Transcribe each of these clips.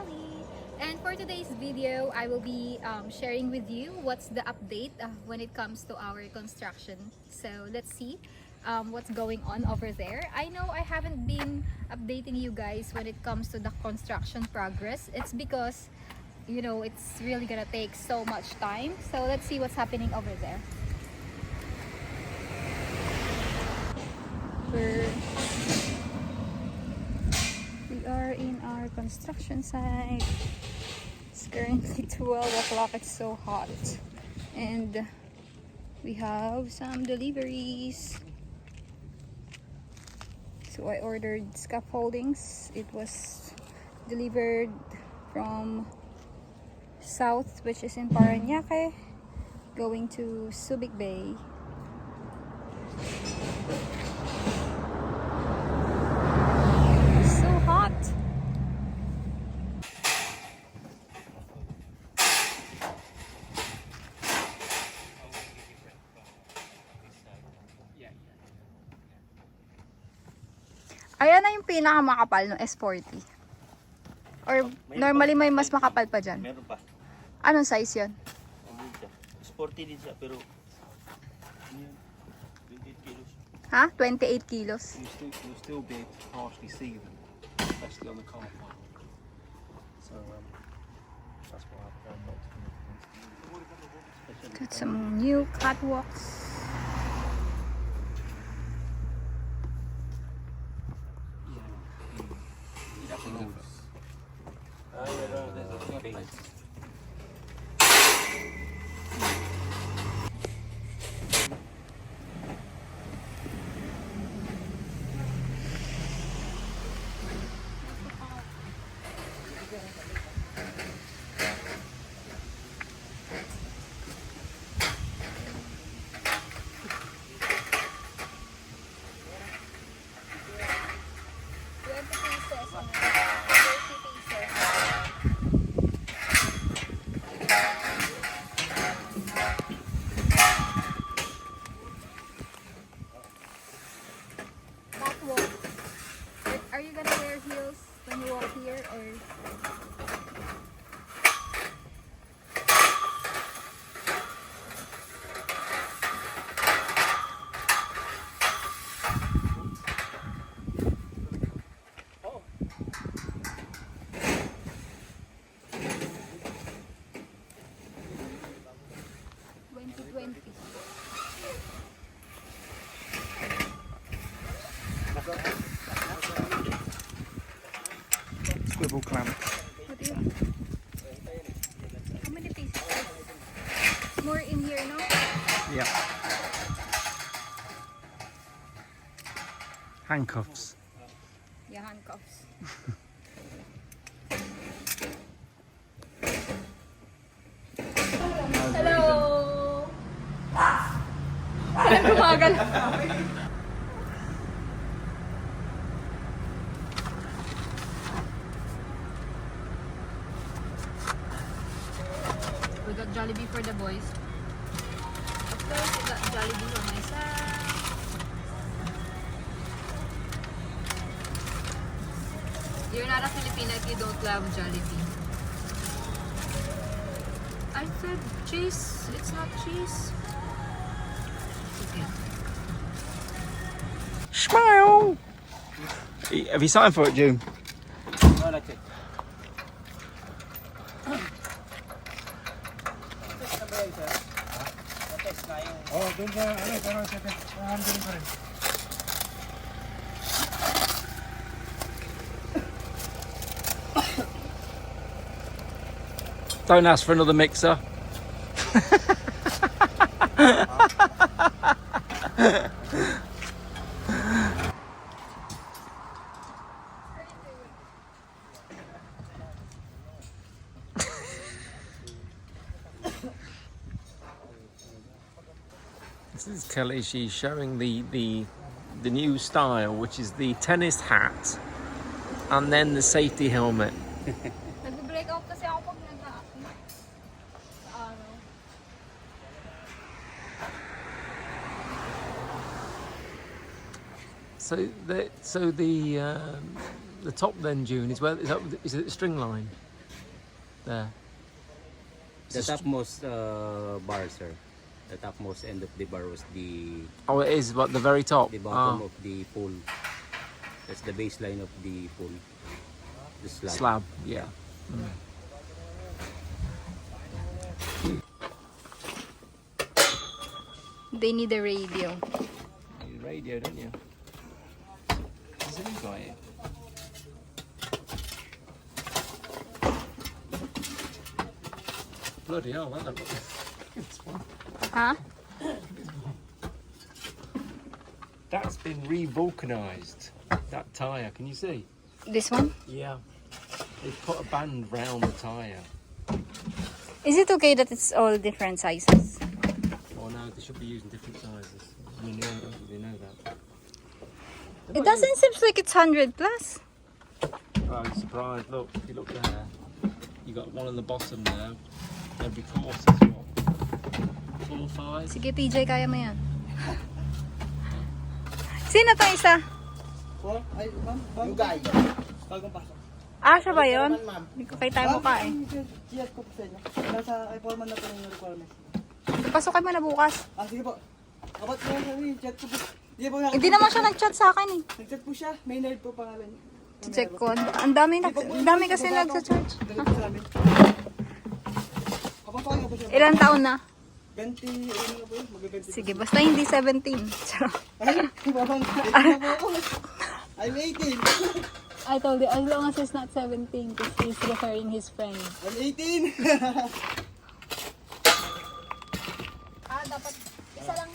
Ellie. And for today's video, I will be sharing with you what's the update when it comes to our construction. So let's see what's going on over there. I know I haven't been updating you guys when it comes to the construction progress. It's because, you know, it's really gonna take so much time. So let's see what's happening over there. We are in our construction site. It's currently 12 o'clock. It's so hot. And we have some deliveries. So I ordered scaffoldings. It was delivered from south, which is in Parañaque, going to Subic Bay. So hot. Ayan na yung pinakamakapal no S40. Or normally may mas makapal pa dyan. Meron pa. Anong size yun? Sporty din siya pero 28 kilos. Ha? 28 kilos. You'll still be able to partially see them, especially on the car park. So that's why I've done not to. Got some new catwalks. Are you gonna wear heels when you walk here or? Swivel clamp. What do you? How many pieces? More in here, no? Yeah. Handcuffs. Yeah, handcuffs. Hello! Walang gumagal. We got Jollibee for the boys. Of course, we got Jollibee for myself. You're not a Filipina if you don't love Jollibee. I said cheese. It's not cheese. Okay. Smile! Have you signed for it, June? I like it. Oh, doon sa ano, handling pa rin. Don't ask for another mixer. This is Kelly. She's showing the new style, which is the tennis hat and then the safety helmet. Nag-break out kasi ako pag nag-a-acne. Sa araw. So the top then, June, is where is it the string line? There. The topmost bar, sir. The topmost end of the bar was the Oh, it is, but the very top. bottom of the pool. That's the baseline of the pool. The slab. Slab, yeah. They need a radio. You need a radio, don't you? There's a new guy here. Bloody hell, that looks one. Huh? That's been re-vulcanized. That tyre, can you see? This one? Yeah. They've put a band round the tyre. Is it okay that it's all different sizes? Oh no, they should be using different sizes. I mean, they know that. It doesn't seem like it's 100 plus. Oh, I'm surprised. Look, if you look there, you got one on the bottom there. Every course is what? 4, 5? Sige TJ, kaya mo yan. Sino to isa? Yung guy. Bagong pasok. Ah, siya ba yun? Foreman, ma'am. Hindi ko kay tayo mukha eh. Yes ko po sa inyo. Nasa kay Foreman na po yung requirements. Pasukin mo na bukas. Sige po. Abat po yung chat ko po. Hindi naman siya nag-chat sa akin eh. Nag-chat po siya. Maynard po pangalan niya. Check ko. Ang dami kasi nag-search. Dali po sa amin. Kapag po siya. Ilang taon na? 20, ano na po yun? Mag-20. Sige, basta hindi 17. Charot. Ay, babang 18 na po ako. I'm 18. I told you, as long as he's not 17, because he's referring his friend. I'm 18. Dapat isa lang.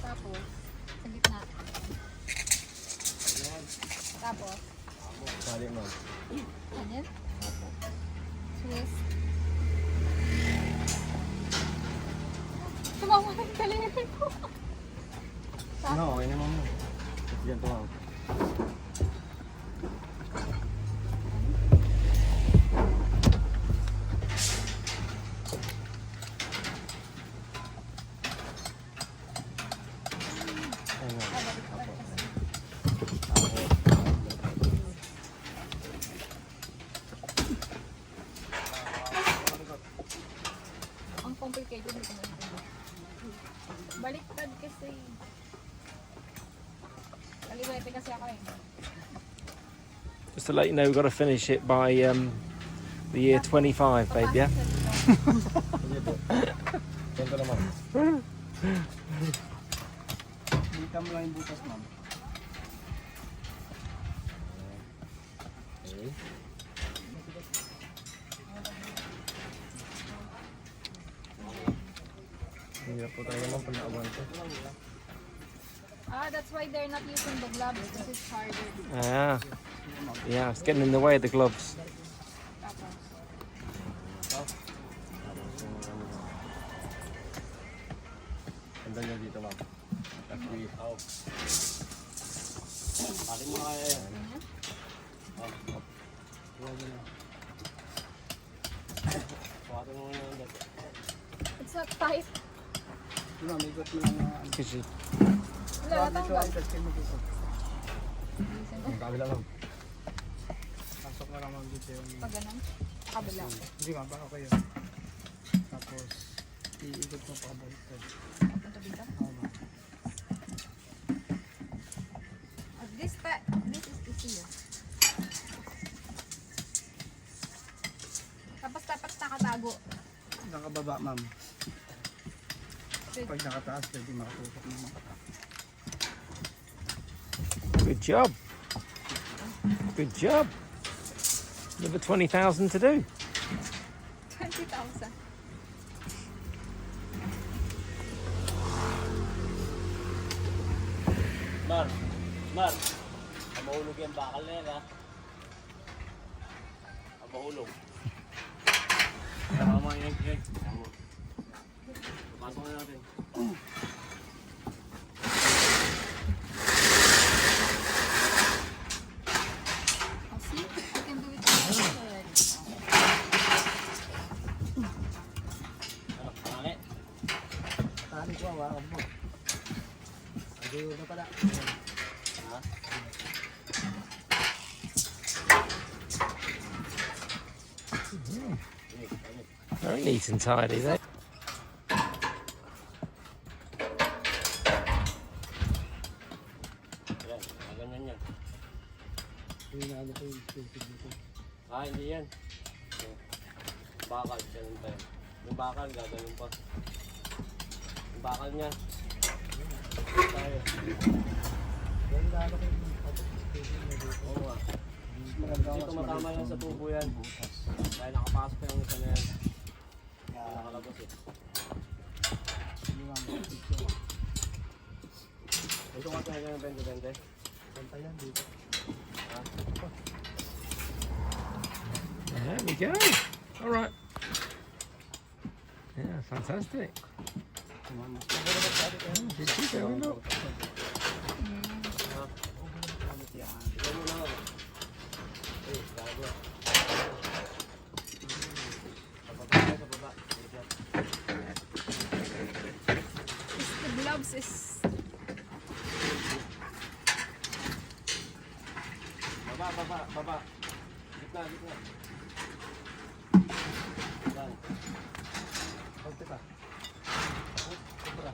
Tapos, sa gitna. Tapos, Bali mo. ganyan. Twist. Tumawa ng delivery ko. No, okay naman mo. Yan to lang. Ang complicated nito. Baliktad kasi. Kaliwete kasi ako eh. Just to let you know, we've got to finish it by the year 25, babe, yeah? Ganito naman. Dito mo lang yung butas, ma'am. Hindi po tayo naman pag naawan ko. That's why they're not using the gloves because it's harder. Ah, yeah, it's getting in the way of the gloves. Ganda niya dito, ma'am. Actually, Akin mo kaya yan. Akin mo yan. It's not tight. Ma'am, ikot mo lang yung Kasi, Wala, natanggal. Kabila, ma'am. Pasok na lang dito yung... Pag ganun, kabila. Hindi ma'am, baka kayo. Tapos, iikot mo pa baliktad. Punta dito. This is easier. Tapos dapat nakatago. Nakababa, ma'am. Pag nakataas, pwede makatusok naman. good job. Good job. Another 20,000 to do. 20,000. Mar, mahulog yung bakal na yan, ha? Mahulog. Tama mo yung egg. Pasok na natin. See, you can do it already. Pangit. Tani ko, hawakan mo. Ayun na pala. Very neat and tidy there. Yan, ganyan yan. Yung ano ko yung filter dito. Hindi yan. Bakal, ganun pa yan. Yung bakal, gagawin pa. Yung bakal niya. Tayo. Yung ano ko yung filter dito. Oo nga. Dito matama yan sa tubo yan. Dahil nakapasok yung isa na yan. Nakalabas eh. Ito nga tayo yung 20-20. Kanta yan dito. There we go. All right. Yeah, fantastic. Did you go? Look. The gloves is Baba. Gitna. Yan. Konti pa. Sobra.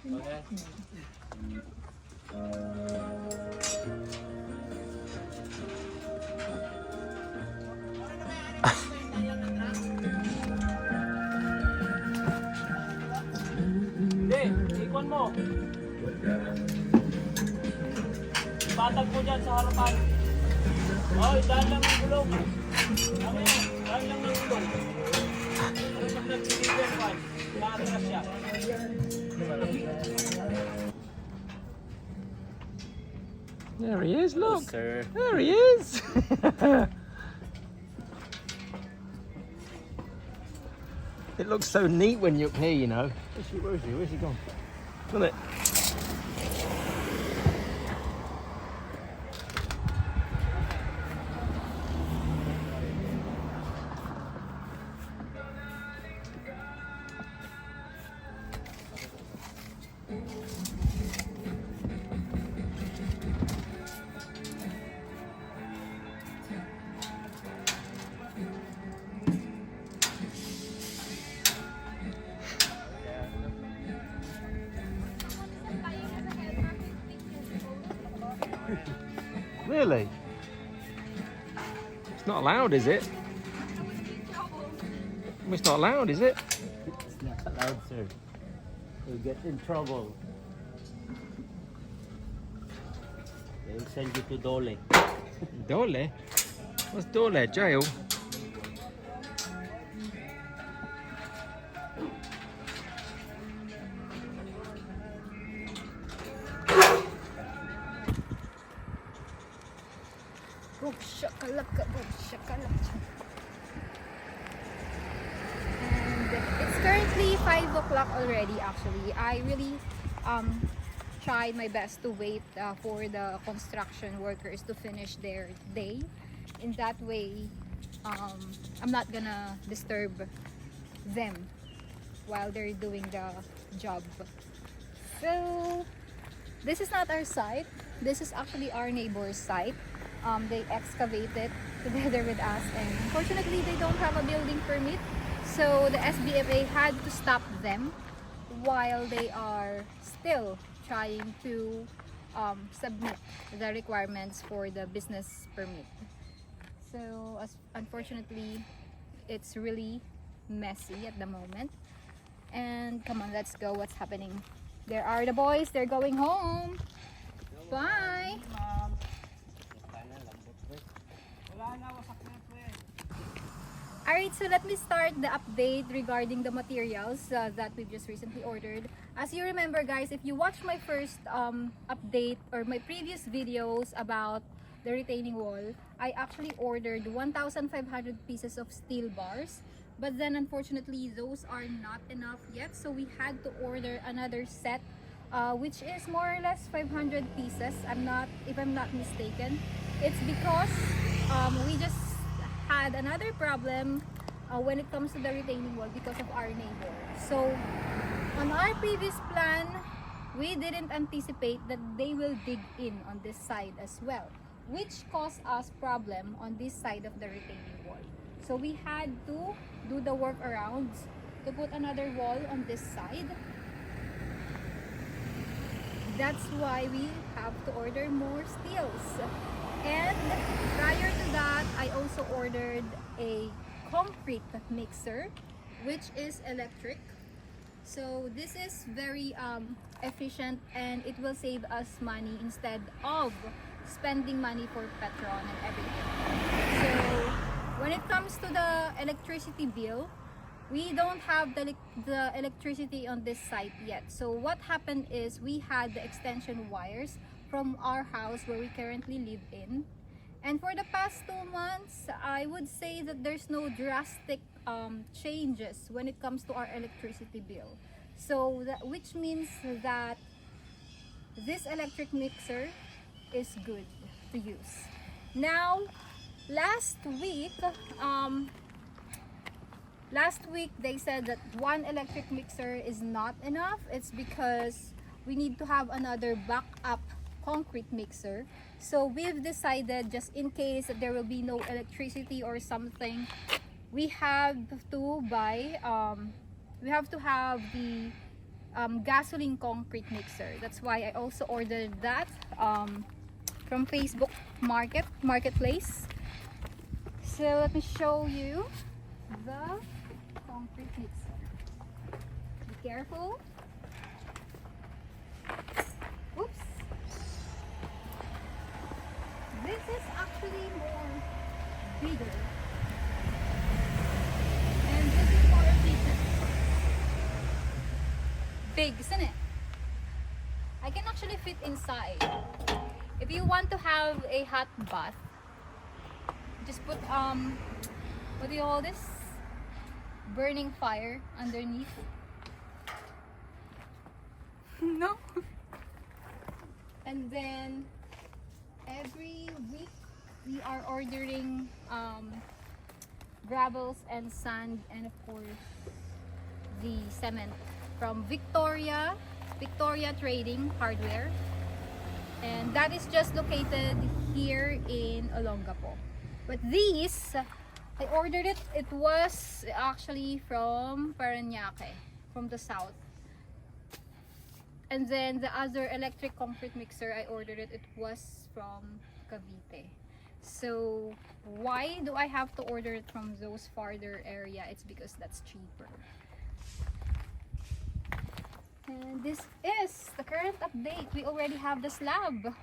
Okay. Hindi, ikon mo. Patag mo dyan sa harapan. Dahil lang ang gulong. Dahil lang ang gulong. Pero pag nag-deliver pan, maatras siya. There he is. Look. Yes, sir. There he is. It looks so neat when you're up here, you know. Where's he gone? Doesn't it? Really? It's not allowed, is it? It's not allowed, is it? It's not allowed, sir. You'll get in trouble. They'll send you to Dole. Dole? What's Dole? Jail? boom shakalaka, boom shakalaka. And it's currently 5 o'clock already. Actually, I really tried my best to wait for the construction workers to finish their day. In that way, I'm not gonna disturb them while they're doing the job. So this is not our site. This is actually our neighbor's site. They excavated together with us, and unfortunately they don't have a building permit, so the SBFA had to stop them while they are still trying to submit the requirements for the business permit. So unfortunately it's really messy at the moment. And come on, let's go. What's happening? There are the boys. They're going home. Bye. Alright, so let me start the update regarding the materials that we've just recently ordered. As you remember, guys, if you watched my first update or my previous videos about the retaining wall, I actually ordered 1,500 pieces of steel bars. But then unfortunately those are not enough yet, so we had to order another set, which is more or less 500 pieces. If I'm not mistaken. It's because we just had another problem when it comes to the retaining wall because of our neighbor. So on our previous plan, we didn't anticipate that they will dig in on this side as well. which caused us problem on this side of the retaining wall. So we had to do the workarounds to put another wall on this side. That's why we have to order more steels. And prior to that, I also ordered a concrete mixer, which is electric. So this is very efficient, and it will save us money instead of spending money for petrol and everything. So when it comes to the electricity bill, we don't have the electricity on this site yet. So what happened is we had the extension wires from our house where we currently live in. And for the past 2 months, I would say that there's no drastic changes when it comes to our electricity bill. So which means that this electric mixer is good to use. Now, last week they said that one electric mixer is not enough. It's because we need to have another backup concrete mixer. So we've decided, just in case that there will be no electricity or something, we have to buy we have to have the gasoline concrete mixer. That's why I also ordered that from Facebook Marketplace. So let me show you the concrete mixer. Be careful. Oops. This is actually more bigger. And this is more efficient. Big, isn't it? I can actually fit inside. If you want to have a hot bath, just put what do you call this? Burning fire underneath. No. And then every week we are ordering gravels and sand, and of course the cement from Victoria Trading Hardware, and that is just located here in Olongapo. But these, I ordered it. It was actually from Parañaque, from the south. And then the other electric concrete mixer, I ordered it. It was from Cavite. So why do I have to order it from those farther area? It's because that's cheaper. And this is the current update. We already have the slab.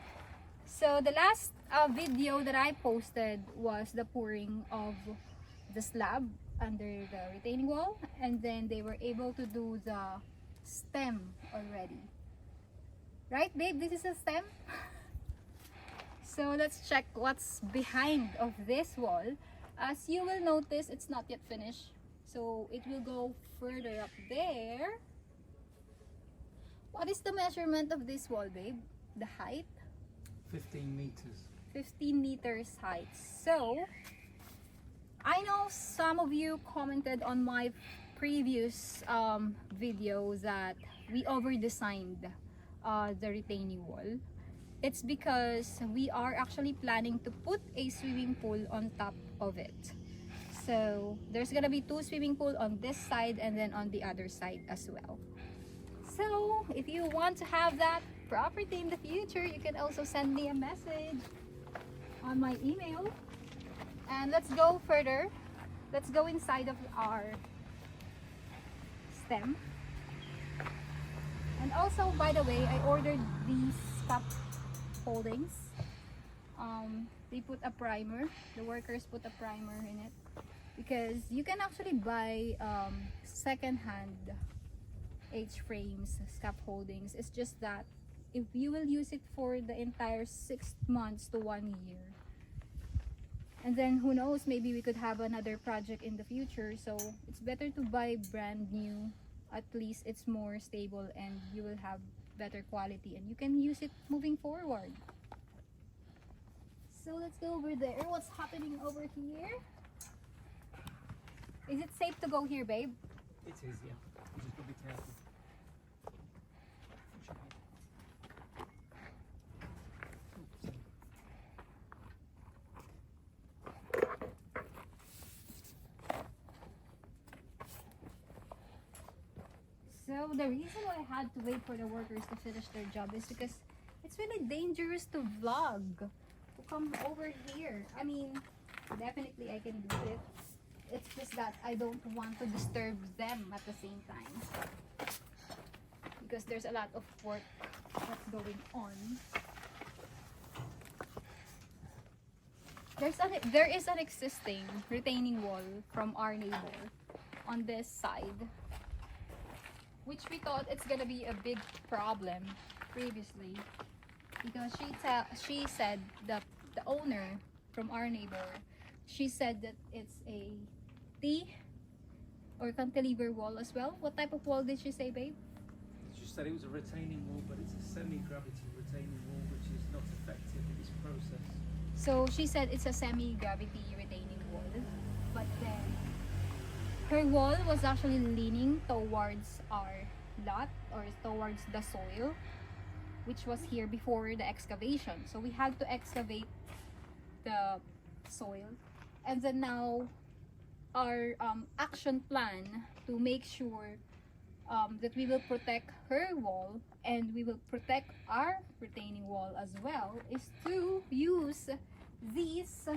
So the last video that I posted was the pouring of the slab under the retaining wall, and then they were able to do the stem already. Right, babe? This is a stem. So let's check what's behind of this wall. As you will notice, it's not yet finished. So it will go further up there. What is the measurement of this wall, babe? The height? 15 meters. 15 meters height. So I know some of you commented on my previous video that we over-designed the retaining wall. It's because we are actually planning to put a swimming pool on top of it. So there's gonna be 2 swimming pools on this side and then on the other side as well. So if you want to have that property in the future, you can also send me a message on my email. And let's go further. Let's go inside of our stem. And also, by the way, I ordered these cup holdings. They put a primer. The workers put a primer in it, because you can actually buy second-hand H-frames, scaffoldings. It's just that if you will use it for the entire 6 months to 1 year, and then who knows, maybe we could have another project in the future, so it's better to buy brand new. At least it's more stable and you will have better quality and you can use it moving forward. So let's go over there. What's happening over here? Is it safe to go here, babe? It is, yeah. You just gotta be careful. So the reason why I had to wait for the workers to finish their job is because it's really dangerous to vlog, to come over here. I mean, definitely I can do it. It's just that I don't want to disturb them at the same time, because there's a lot of work that's going on. There is an existing retaining wall from our neighbor on this side, which we thought it's gonna be a big problem previously, because she said that the owner from our neighbor, she said that it's a T or cantilever wall as well. What type of wall did she say, babe? She said it was a retaining wall, but it's a semi-gravity retaining wall, which is not effective in this process. So she said it's a semi-gravity retaining wall, but then her wall was actually leaning towards our lot, or towards the soil, which was here before the excavation. So we had to excavate the soil, and then now our action plan to make sure that we will protect her wall and we will protect our retaining wall as well is to use these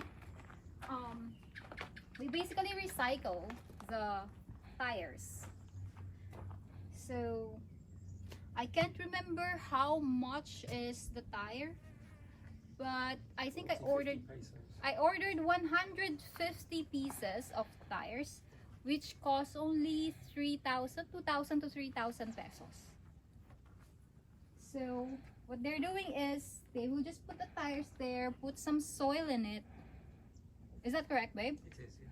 we basically recycle the tires. So I can't remember how much is the tire, but I think I ordered 150 pieces of tires, which cost only 2,000 to 3,000 pesos. So what they're doing is they will just put the tires there, put some soil in it. Is that correct, babe? It is, yes.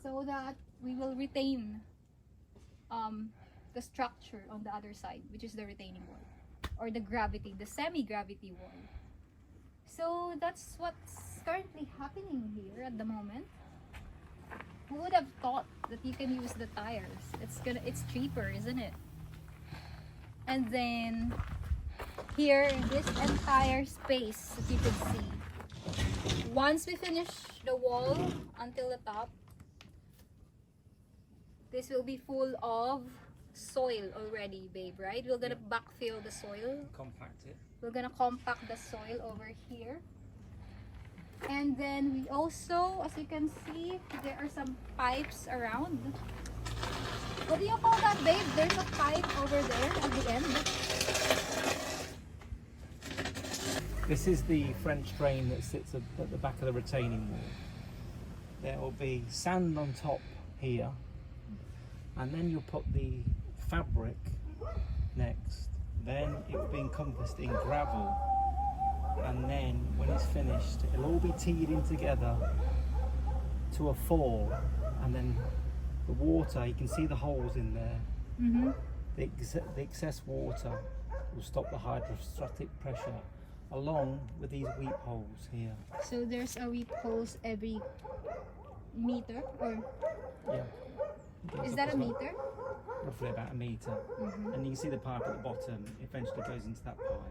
So that we will retain the structure on the other side, which is the retaining wall, or the gravity, the semi-gravity wall. So that's what's currently happening here at the moment. Who would have thought that you can use the tires? It's cheaper, isn't it? And then here, this entire space that you can see, once we finish the wall until the top, this will be full of soil already, babe, right? We're gonna backfill the soil. Compact it. We're gonna compact the soil over here. And then we also, as you can see, there are some pipes around. What do you call that, babe? There's a pipe over there at the end. This is the French drain that sits at the back of the retaining wall. There will be sand on top here, and then you'll put the fabric next. Then it will be encompassed in gravel, and then when it's finished, it'll all be teed in together to a fall, and then the water, you can see the holes in there. Mm-hmm. The excess water will stop the hydrostatic pressure, along with these weep holes here. So there's a weep holes every meter, or Yeah. is that a meter? Roughly about a metre. Mm-hmm. And you can see the pipe at the bottom eventually goes into that pipe.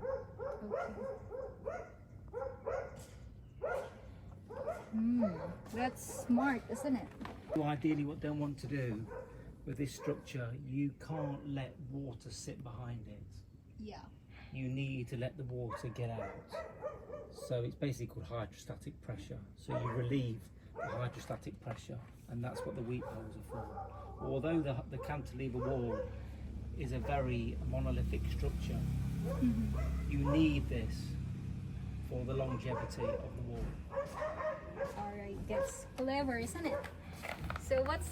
Okay. That's smart, isn't it? So ideally what they want to do with this structure, you can't let water sit behind it. Yeah. You need to let the water get out. So it's basically called hydrostatic pressure. So you relieve the hydrostatic pressure, and that's what the weep holes are for. Although the cantilever wall is a very monolithic structure, you need this for the longevity of the wall. Alright, that's clever, isn't it? So what's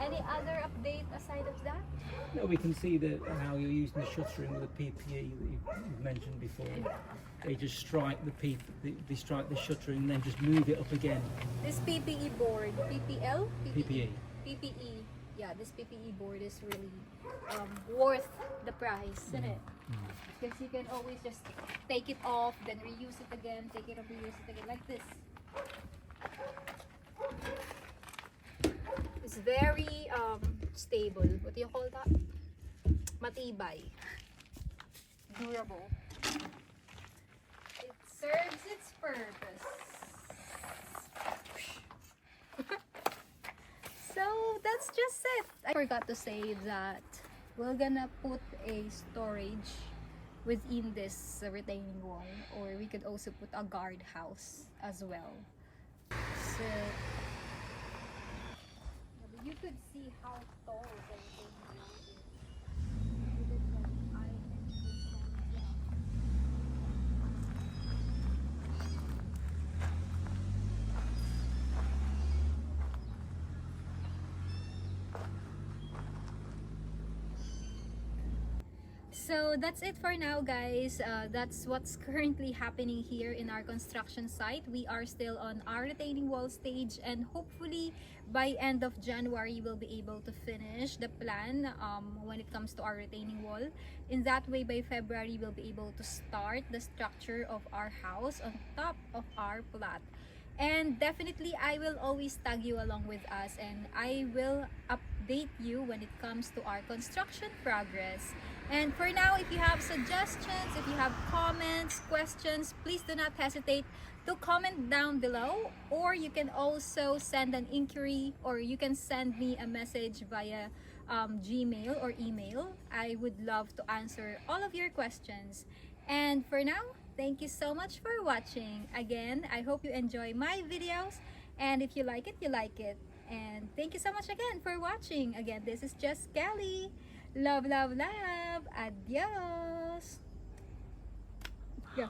any other update aside of that? No, we can see that how you're using the shuttering with the PPE that you've mentioned before. They just strike they strike the shuttering and then just move it up again. This PPE board, PPL? PPE. PPE. Yeah, this PPE board is really worth the price, isn't it? Because you can always just take it off, then reuse it again, take it off, reuse it again, like this. It's very stable. What do you call that? Matibay. Durable. It serves its purpose. So that's that's just it. I forgot to say that we're gonna put a storage within this retaining wall, or we could also put a guard house as well. So you could see how tall the retaining wall is. It is like I can just stand down. So that's it for now, guys. That's what's currently happening here in our construction site. We are still on our retaining wall stage, and hopefully by end of January we'll be able to finish the plan when it comes to our retaining wall. In that way, by February we'll be able to start the structure of our house on top of our plot. And definitely I will always tag you along with us, and I will update you when it comes to our construction progress. And for now, if you have suggestions, if you have comments, questions, please do not hesitate to comment down below, or you can also send an inquiry, or you can send me a message via Gmail or email. I would love to answer all of your questions. And for now, thank you so much for watching. Again, I hope you enjoy my videos, and if you like it, you like it. And thank you so much again for watching. Again, this is just Kelly. Love, love, love. Adios. Yeah.